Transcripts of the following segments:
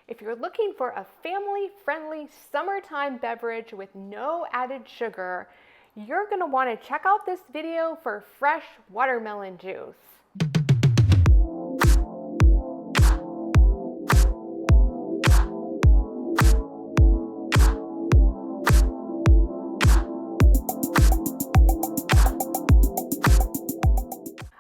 If you're looking for a family-friendly summertime beverage with no added sugar, you're going to want to check out this video for fresh watermelon juice.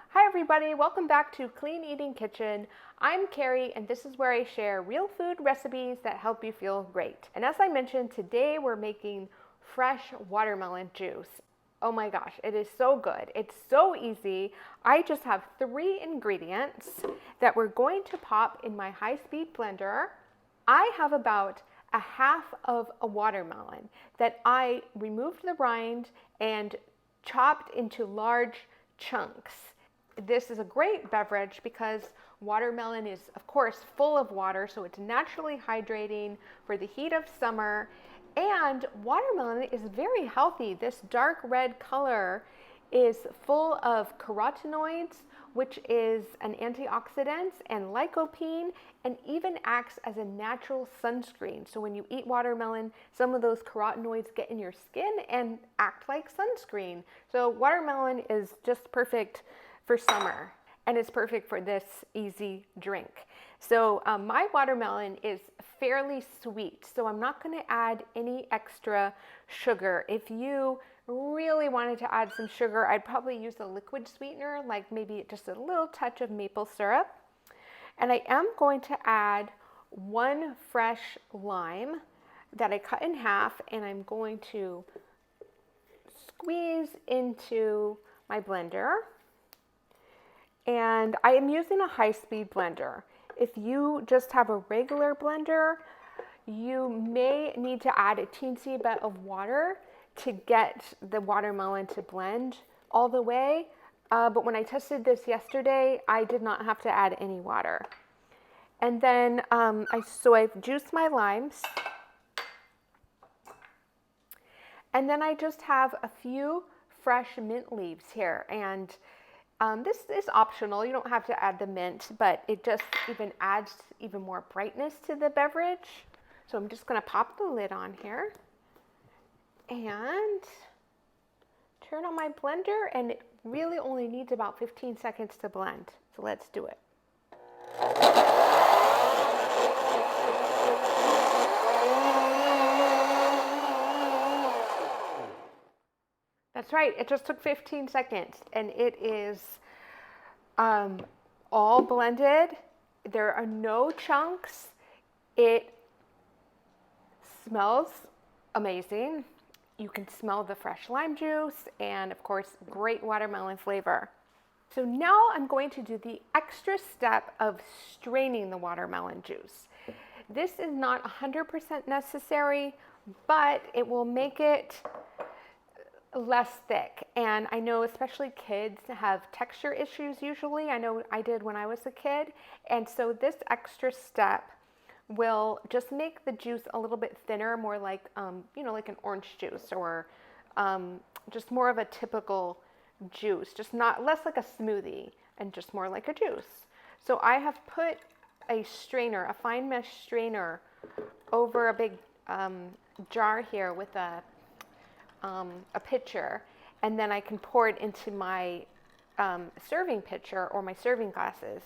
Hi everybody, welcome back to Clean Eating Kitchen. I'm Carrie and this is where I share real food recipes that help you feel great. And as I mentioned, today we're making fresh watermelon juice. Oh my gosh, it is so good. It's so easy. I just have 3 ingredients that we're going to pop in my high-speed blender. I have about a half of a watermelon that I removed the rind and chopped into large chunks. This is a great beverage because watermelon is, of course, full of water, so it's naturally hydrating for the heat of summer. And watermelon is very healthy. This dark red color is full of carotenoids, which is an antioxidant, and lycopene, and even acts as a natural sunscreen. So when you eat watermelon, some of those carotenoids get in your skin and act like sunscreen. So watermelon is just perfect for summer, and it's perfect for this easy drink. So my watermelon is fairly sweet, so I'm not going to add any extra sugar. If you really wanted to add some sugar, I'd probably use a liquid sweetener, like maybe just a little touch of maple syrup. And I am going to add 1 fresh lime that I cut in half, and I'm going to squeeze into my blender. And I am using a high-speed blender. If you just have a regular blender, you may need to add a teensy bit of water to get the watermelon to blend all the way. But when I tested this yesterday, I did not have to add any water. And then I've juiced my limes. And then I just have a few fresh mint leaves here. And this is optional. You don't have to add the mint, but it just adds even more brightness to the beverage. So I'm just going to pop the lid on here and turn on my blender, and it really only needs about 15 seconds to blend. So let's do it. That's right, it just took 15 seconds and it is all blended. There are no chunks. It smells amazing. You can smell the fresh lime juice and, of course, great watermelon flavor. So now I'm going to do the extra step of straining the watermelon juice. This is not 100% necessary, but it will make it less thick. And I know especially kids have texture issues usually. I know I did when I was a kid. And so this extra step will just make the juice a little bit thinner, more like, like an orange juice, or just more of a typical juice, just less like a smoothie and just more like a juice. So I have put a strainer, a fine mesh strainer, over a big jar here with a pitcher, and then I can pour it into my serving pitcher or my serving glasses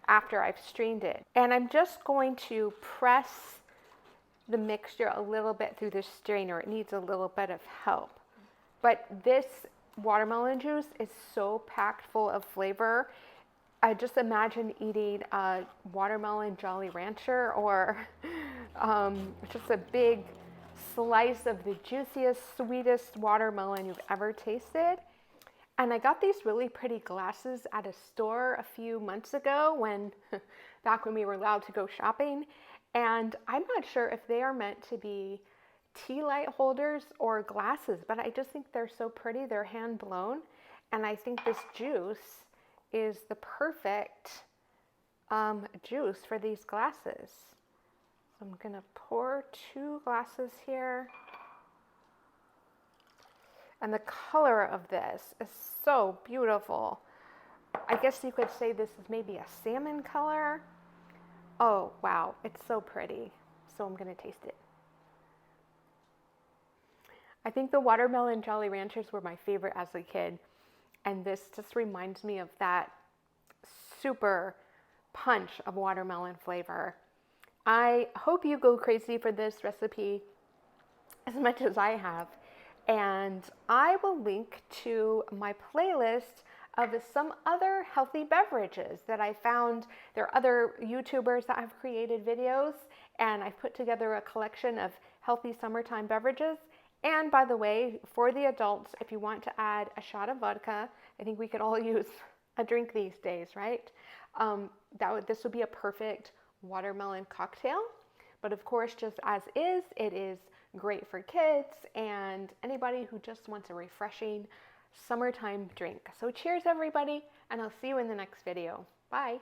after I've strained it. And I'm just going to press the mixture a little bit through the strainer. It needs a little bit of help. But this watermelon juice is so packed full of flavor. I just imagine eating a watermelon Jolly Rancher, or just a big slice of the juiciest, sweetest watermelon you've ever tasted. And I got these really pretty glasses at a store a few months ago, back when we were allowed to go shopping. And I'm not sure if they are meant to be tea light holders or glasses, but I just think they're so pretty. They're hand blown. And I think this juice is the perfect juice for these glasses. So I'm gonna pour 2 glasses here. And the color of this is so beautiful. I guess you could say this is maybe a salmon color. Oh, wow, it's so pretty. So I'm gonna taste it. I think the watermelon Jolly Ranchers were my favorite as a kid. And this just reminds me of that super punch of watermelon flavor. I hope you go crazy for this recipe as much as I have. And I will link to my playlist of some other healthy beverages that I found. There are other YouTubers that have created videos, and I've put together a collection of healthy summertime beverages. And by the way, for the adults, if you want to add a shot of vodka, I think we could all use a drink these days, right? This would be a perfect watermelon cocktail. But of course, just as is, it is great for kids and anybody who just wants a refreshing summertime drink. So cheers, everybody, and I'll see you in the next video. Bye.